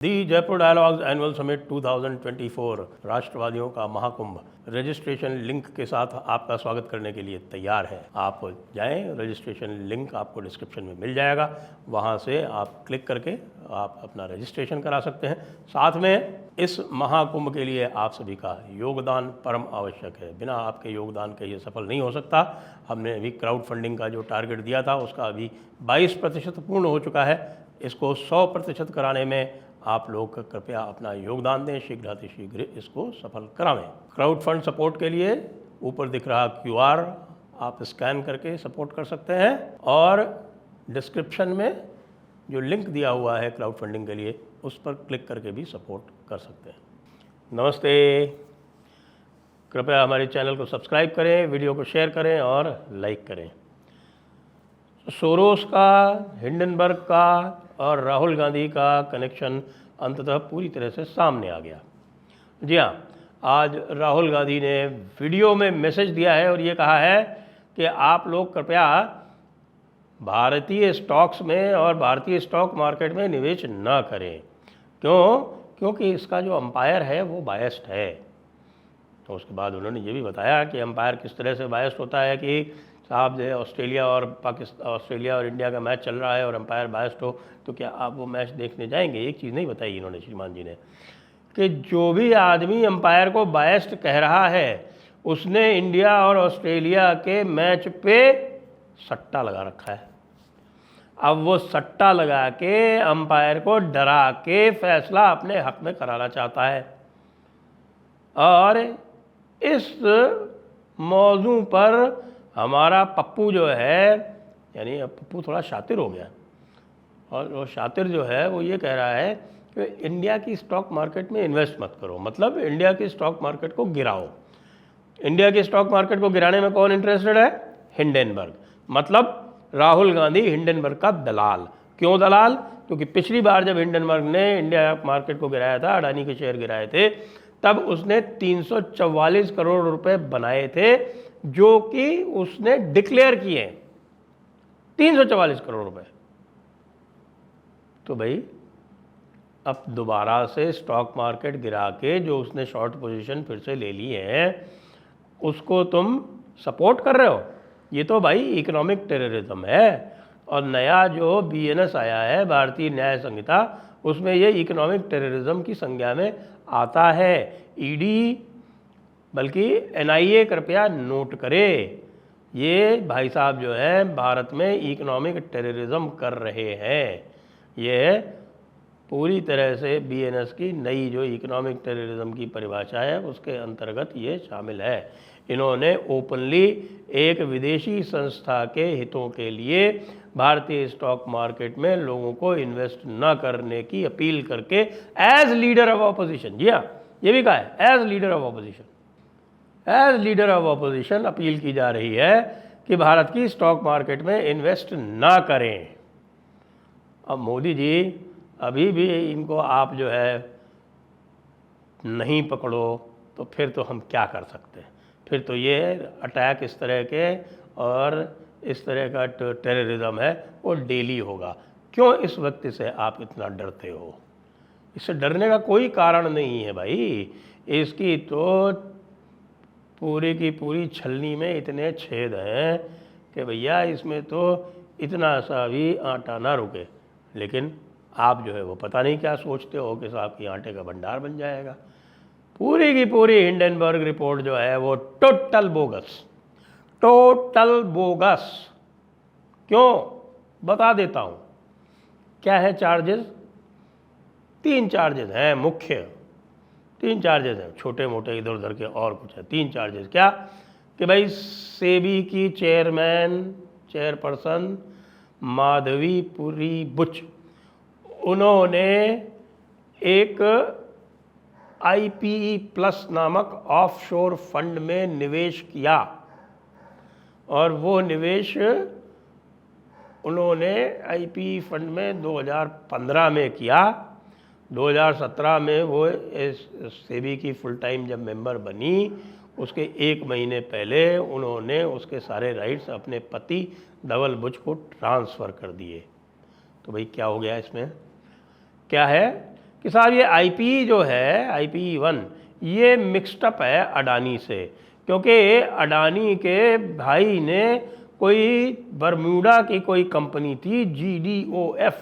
दी Jaipur dialogues annual summit 2024 राष्ट्रवादियों का Mahakumbh registration link के साथ आपका स्वागत करने के लिए तैयार है। आप जाएं, रजिस्ट्रेशन लिंक आपको डिस्क्रिप्शन में मिल जाएगा, वहां से आप क्लिक करके आप अपना रजिस्ट्रेशन करा सकते हैं। साथ में इस महाकुंभ के लिए आप सभी का योगदान परम आवश्यक है। बिना आपके योगदान के ये सफल नहीं हो सकता। हमने अभी क्राउड फंडिंग का जो टारगेट दिया था उसका अभी 22% पूर्ण हो चुका है। इसको 100% कराने में आप लोग कृपया अपना योगदान दें, शीघ्र इसको सफल करावें। क्राउड फंड सपोर्ट के लिए ऊपर दिख रहा QR आप स्कैन करके सपोर्ट कर सकते हैं और डिस्क्रिप्शन में जो लिंक दिया हुआ है क्राउड फंडिंग के लिए उस पर क्लिक करके भी सपोर्ट कर सकते हैं। नमस्ते, कृपया हमारे चैनल को सब्सक्राइब करें, वीडियो को शेयर करें और लाइक करें। सोरोस का, हिंडनबर्ग का और राहुल गांधी का कनेक्शन अंततः पूरी तरह से सामने आ गया। जी हाँ, आज राहुल गांधी ने वीडियो में मैसेज दिया है और ये कहा है कि आप लोग कृपया भारतीय स्टॉक्स में और भारतीय स्टॉक मार्केट में निवेश न करें। क्योंकि इसका जो अंपायर है वो बायस्ड है। तो उसके बाद उन्होंने ये भी बताया कि अंपायर किस तरह से बायस्ड होता है कि साहब जो ऑस्ट्रेलिया और इंडिया का मैच चल रहा है और अंपायर बायस्ड हो तो क्या आप वो मैच देखने जाएंगे। एक चीज़ नहीं बताई इन्होंने, श्रीमान जी ने, कि जो भी आदमी अंपायर को बायस्ड कह रहा है उसने इंडिया और ऑस्ट्रेलिया के मैच पे सट्टा लगा रखा है। अब वो सट्टा लगा के अंपायर को डरा के फैसला अपने हक में कराना चाहता है। और इस मौजू पर हमारा पप्पू जो है, यानी पप्पू थोड़ा शातिर हो गया और वो शातिर जो है वो ये कह रहा है कि इंडिया की स्टॉक मार्केट में इन्वेस्ट मत करो, मतलब इंडिया की स्टॉक मार्केट को गिराओ। इंडिया की स्टॉक मार्केट को गिराने में कौन इंटरेस्टेड है? हिंडनबर्ग, मतलब राहुल गांधी हिंडनबर्ग का दलाल। क्यों दलाल? क्योंकि पिछली बार जब हिंडनबर्ग ने इंडिया मार्केट को गिराया था, अडानी के शेयर गिराए थे, तब उसने 344 करोड़ रुपए बनाए थे जो कि उसने डिक्लेयर किए, 344 करोड़ रुपए। तो भाई अब दोबारा से स्टॉक मार्केट गिरा के जो उसने शॉर्ट पोजीशन फिर से ले ली है उसको तुम सपोर्ट कर रहे हो। ये तो भाई इकोनॉमिक टेररिज्म है। और नया जो BNS आया है, भारतीय न्याय संहिता, उसमें ये इकोनॉमिक टेररिज्म की संज्ञा में आता है। ED बल्कि NIA कृपया नोट करे, ये भाई साहब जो है भारत में इकोनॉमिक टेररिज्म कर रहे हैं। ये पूरी तरह से BNS की नई जो इकोनॉमिक टेररिज्म की परिभाषा है उसके अंतर्गत ये शामिल है। इन्होंने ओपनली एक विदेशी संस्था के हितों के लिए भारतीय स्टॉक मार्केट में लोगों को इन्वेस्ट न करने की अपील करके एज लीडर ऑफ ऑपोजिशन, जी हाँ ये भी कहा है, as leader of opposition appeal की जा रही है कि भारत की स्टॉक मार्केट में इन्वेस्ट ना करें। अब मोदी जी अभी भी इनको आप जो है नहीं पकड़ो तो फिर तो हम क्या कर सकते हैं। फिर तो ये अटैक इस तरह के और इस तरह का टेररिज्म है वो डेली होगा। क्यों इस व्यक्ति से आप इतना डरते हो? इससे डरने का कोई कारण नहीं है भाई। इसकी तो पूरी की पूरी छलनी में इतने छेद हैं कि भैया इसमें तो इतना सा भी आटा ना रुके। लेकिन आप जो है वो पता नहीं क्या सोचते हो कि साहब की आटे का भंडार बन जाएगा। पूरी की पूरी हिंडनबर्ग रिपोर्ट जो है वो टोटल बोगस। क्यों? बता देता हूँ। क्या है चार्जेस? 3 चार्जेस हैं मुख्य, 3 चार्जेस हैं, छोटे मोटे इधर उधर के और कुछ है। 3 चार्जेस क्या कि भाई सेबी की चेयरपर्सन माधवीपुरी बुच, उन्होंने एक IPE प्लस नामक ऑफशोर फंड में निवेश किया और वो निवेश उन्होंने IPE फंड में 2015 में किया। 2017 में वो सेबी की फुल टाइम जब मेंबर बनी उसके 1 महीने पहले उन्होंने उसके सारे राइट्स अपने पति धवल बुच को ट्रांसफ़र कर दिए। तो भाई क्या हो गया इसमें? क्या है कि साहब ये आईपीई जो है, आईपीई 1, ये मिक्सड है अडानी से, क्योंकि अडानी के भाई ने कोई बरम्यूडा की कोई कंपनी थी GDOF,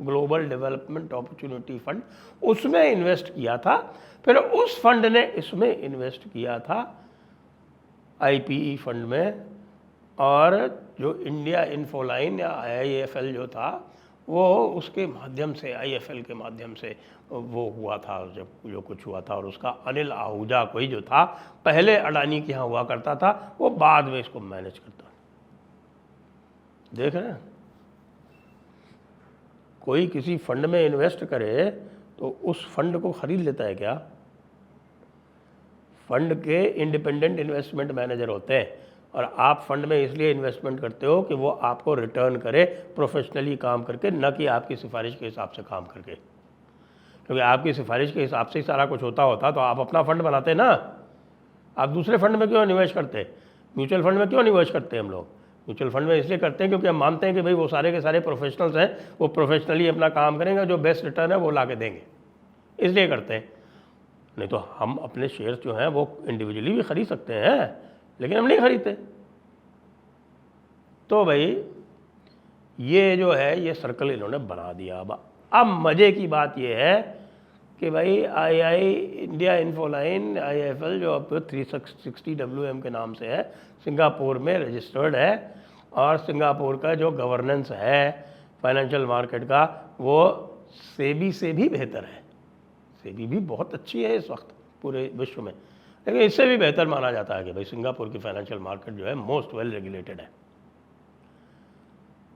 global development opportunity fund, उसमें इन्वेस्ट किया था। फिर उस फंड ने इसमें इन्वेस्ट किया था आईपीई फंड में, और जो इंडिया इन्फोलाइन या IIFL जो था वो उसके माध्यम से, IFL के माध्यम से वो हुआ था जब जो कुछ हुआ था। और उसका अनिल आहूजा कोई जो था, पहले अडानी के यहाँ हुआ करता था, वो बाद में इसको मैनेज करता। देख रहे हैं, कोई किसी फंड में इन्वेस्ट करे तो उस फंड को खरीद लेता है क्या? फंड के इंडिपेंडेंट इन्वेस्टमेंट मैनेजर होते हैं, और आप फंड में इसलिए इन्वेस्टमेंट करते हो कि वो आपको रिटर्न करे प्रोफेशनली काम करके, न कि आपकी सिफारिश के हिसाब से काम करके। क्योंकि आपकी सिफारिश के हिसाब से ही सारा कुछ होता तो आप अपना फंड बनाते ना। आप दूसरे फंड में क्यों निवेश करते? म्यूचुअल फंड में क्यों निवेश करते हैं हम लोग? म्यूचुअल फंड में इसलिए करते हैं क्योंकि हम मानते हैं कि भाई वो सारे के सारे प्रोफेशनल्स हैं, वो प्रोफेशनली अपना काम करेंगे, जो बेस्ट रिटर्न है वो ला के देंगे, इसलिए करते हैं। नहीं तो हम अपने शेयर्स जो हैं वो इंडिविजुअली भी खरीद सकते हैं, लेकिन हम नहीं खरीदते। तो भाई ये जो है ये सर्कल इन्होंने बना दिया। अब मज़े की बात ये है कि भाई इंडिया इन्फोलाइन IIFL जो अब 360 WM के नाम से है, सिंगापुर में रजिस्टर्ड है, और सिंगापुर का जो गवर्नेंस है फाइनेंशियल मार्केट का वो सेबी से भी बेहतर है। सेबी भी बहुत अच्छी है इस वक्त पूरे विश्व में, लेकिन इससे भी बेहतर माना जाता है कि भाई सिंगापुर की फाइनेंशियल मार्केट जो है मोस्ट वेल रेगुलेटेड है।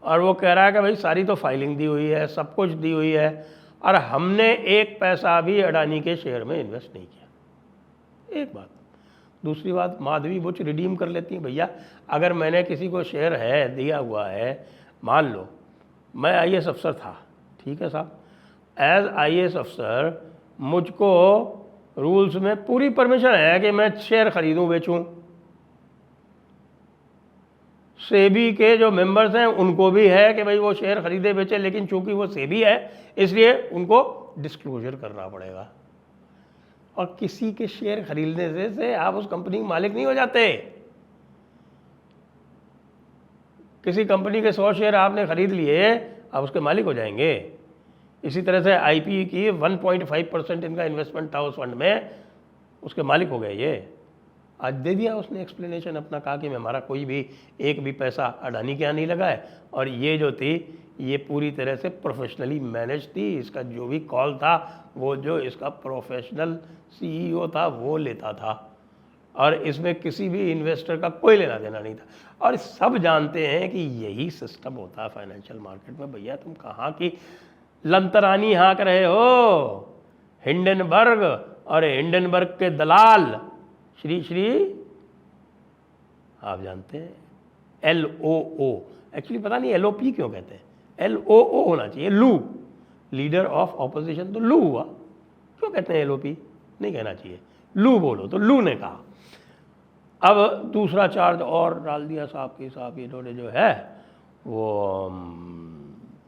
और वो कह रहा है कि भाई सारी तो फाइलिंग दी हुई है, सब कुछ दी हुई है, और हमने एक पैसा भी अडानी के शेयर में इन्वेस्ट नहीं किया। एक बात। दूसरी बात, माधवी बुच रिडीम कर लेती हैं। भैया अगर मैंने किसी को शेयर है दिया हुआ है, मान लो मैं IAS अफसर था, ठीक है साहब, एज IAS अफसर मुझको रूल्स में पूरी परमिशन है कि मैं शेयर खरीदूं बेचूं। सेबी के जो मेंबर्स हैं उनको भी है कि भाई वो शेयर खरीदे बेचे, लेकिन चूंकि वो सेबी है इसलिए उनको डिस्क्लोजर करना पड़ेगा। और किसी के शेयर खरीदने से आप उस कंपनी के मालिक नहीं हो जाते। किसी कंपनी के 100 शेयर आपने खरीद लिए, आप उसके मालिक हो जाएंगे। इसी तरह से IPE की 1.5% इनका इन्वेस्टमेंट था उस फंड में, उसके मालिक हो गए ये। आज दे दिया उसने एक्सप्लेनेशन अपना, कहा कि हमारा कोई भी एक भी पैसा अडानी के यहाँ नहीं लगा है, और ये जो थी ये पूरी तरह से प्रोफेशनली मैनेज थी। इसका जो भी कॉल था वो जो इसका प्रोफेशनल CEO था वो लेता था, और इसमें किसी भी इन्वेस्टर का कोई लेना देना नहीं था। और सब जानते हैं कि यही सिस्टम होता है फाइनेंशियल मार्केट में। भैया तुम कहाँ की लंतरानी हाँक रहे हो? हिंडनबर्ग और हिंडनबर्ग के दलाल श्री आप जानते हैं LOO, एक्चुअली पता नहीं LOP क्यों कहते हैं, LOO होना चाहिए, लू, लीडर ऑफ ऑपोजिशन, तो लू हुआ। क्यों कहते हैं LOP? नहीं कहना चाहिए, लू बोलो, तो लू ने कहा। अब दूसरा चार्ज और डाल दिया साहब इन्होंने जो है वो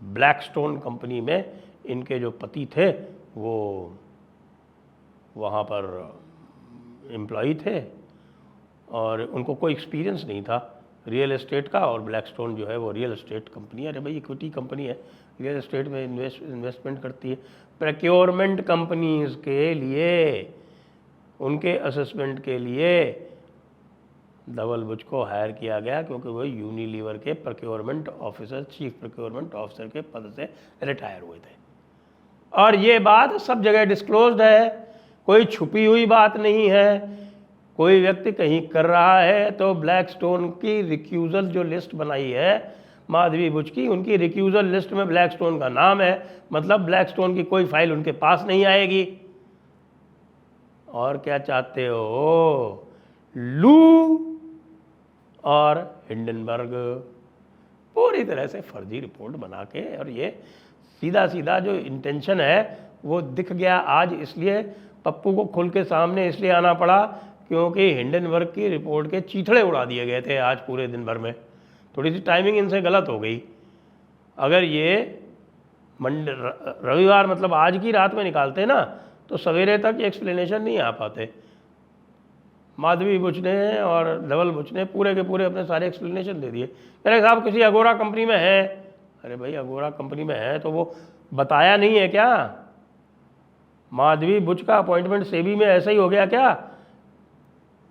ब्लैकस्टोन कंपनी में इनके जो पति थे वो वहाँ पर एम्प्लॉई थे, और उनको कोई एक्सपीरियंस नहीं था रियल एस्टेट का। और ब्लैकस्टोन जो है वो रियल एस्टेट कंपनी है, अरे भाई इक्विटी कंपनी है, रियल एस्टेट में इन्वेस्टमेंट करती है। प्रोक्योरमेंट कंपनीज के लिए, उनके असेसमेंट के लिए धवल बुच को हायर किया गया, क्योंकि वो यूनिलीवर के procurement officer, chief procurement officer के पद से रिटायर हुए थे। और ये बात सब जगह डिस्क्लोज्ड है, कोई छुपी हुई बात नहीं है। कोई व्यक्ति कहीं कर रहा है तो ब्लैकस्टोन की रिक्यूजल जो लिस्ट बनाई है माधवी बुच की, उनकी रिक्यूजल लिस्ट में ब्लैकस्टोन का नाम है, मतलब ब्लैकस्टोन की कोई फाइल उनके पास नहीं आएगी। और क्या चाहते हो? लू और हिंडनबर्ग पूरी तरह से फर्जी रिपोर्ट बना के, और ये सीधा सीधा जो इंटेंशन है वो दिख गया आज। इसलिए पप्पू को खुल के सामने इसलिए आना पड़ा क्योंकि हिंडनबर्ग की रिपोर्ट के चीथड़े उड़ा दिए गए थे आज पूरे दिन भर में। थोड़ी सी टाइमिंग इनसे गलत हो गई। अगर ये रविवार मतलब आज की रात में निकालते ना तो सवेरे तक एक्सप्लेनेशन नहीं आ पाते। माधवी बुच ने और धवल बुच ने पूरे के पूरे अपने सारे एक्सप्लेनेशन दे दिए। कह रहे साहब किसी अगोरा कंपनी में है। अरे भाई अगोरा कंपनी में है तो वो बताया नहीं है क्या? माधवी बुच का अपॉइंटमेंट सेबी में ऐसा ही हो गया क्या?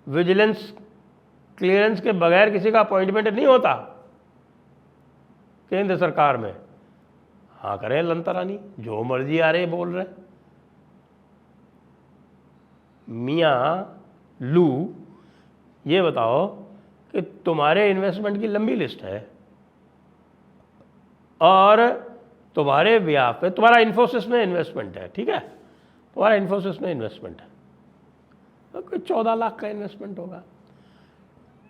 विजिलेंस क्लियरेंस के बगैर किसी का अपॉइंटमेंट नहीं होता केंद्र सरकार में। हाँ करें लंतरानी, जो मर्जी आ रहे बोल रहे। मियाँ लू ये बताओ कि तुम्हारे इन्वेस्टमेंट की लंबी लिस्ट है और तुम्हारे ब्याह पे तुम्हारा इन्फोसिस में इन्वेस्टमेंट है, ठीक है, तुम्हारा इन्फोसिस में इन्वेस्टमेंट है तो कोई 14 लाख का इन्वेस्टमेंट होगा।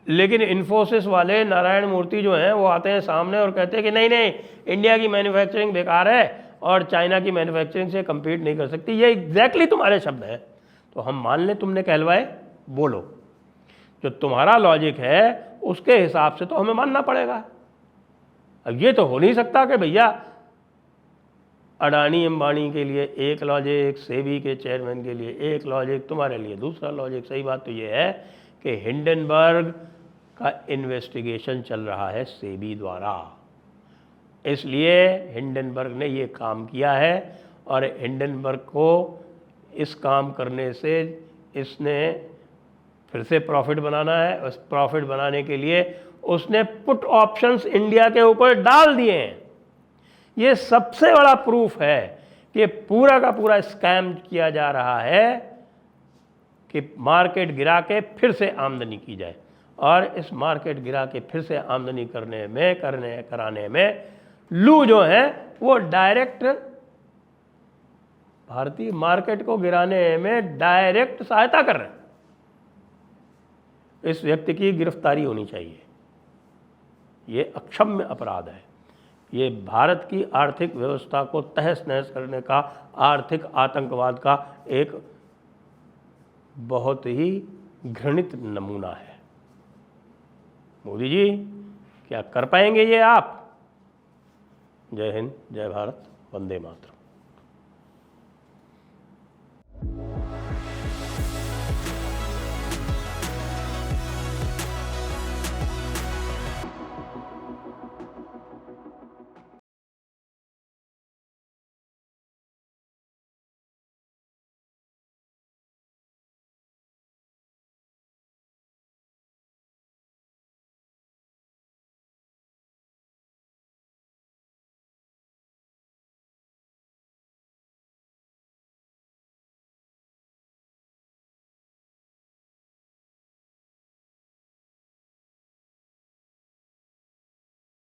लेकिन इन्फोसिस वाले नारायण मूर्ति जो हैं वो आते हैं सामने और कहते हैं कि नहीं नहीं, इंडिया की मैन्युफैक्चरिंग बेकार है और चाइना की मैन्युफैक्चरिंग से कम्पीट नहीं कर सकती। ये एग्जैक्टली तुम्हारे शब्द हैं। तो हम मान लें तुमने कहलवाए, बोलो, जो तुम्हारा लॉजिक है उसके हिसाब से तो हमें मानना पड़ेगा। अब ये तो हो नहीं सकता कि भैया अडानी अंबानी के लिए एक लॉजिक, सेबी के चेयरमैन के लिए एक लॉजिक, तुम्हारे लिए दूसरा लॉजिक। सही बात तो ये है कि हिंडनबर्ग का इन्वेस्टिगेशन चल रहा है सेबी द्वारा, इसलिए हिंडनबर्ग ने ये काम किया है और हिंडनबर्ग को इस काम करने से इसने फिर से प्रॉफिट बनाना है। उस प्रॉफिट बनाने के लिए उसने पुट ऑप्शंस इंडिया के ऊपर डाल दिए हैं। ये सबसे बड़ा प्रूफ है कि पूरा का पूरा स्कैम किया जा रहा है कि मार्केट गिरा के फिर से आमदनी की जाए। और इस मार्केट गिरा के फिर से आमदनी कराने में लू जो है वो डायरेक्ट भारतीय मार्केट को गिराने में डायरेक्ट सहायता कर रहे हैं। इस व्यक्ति की गिरफ्तारी होनी चाहिए। ये अक्षम्य अपराध है। ये भारत की आर्थिक व्यवस्था को तहस नहस करने का, आर्थिक आतंकवाद का एक बहुत ही घृणित नमूना है। मोदी जी क्या कर पाएंगे ये आप? जय हिंद, जय भारत, वंदे मातरम।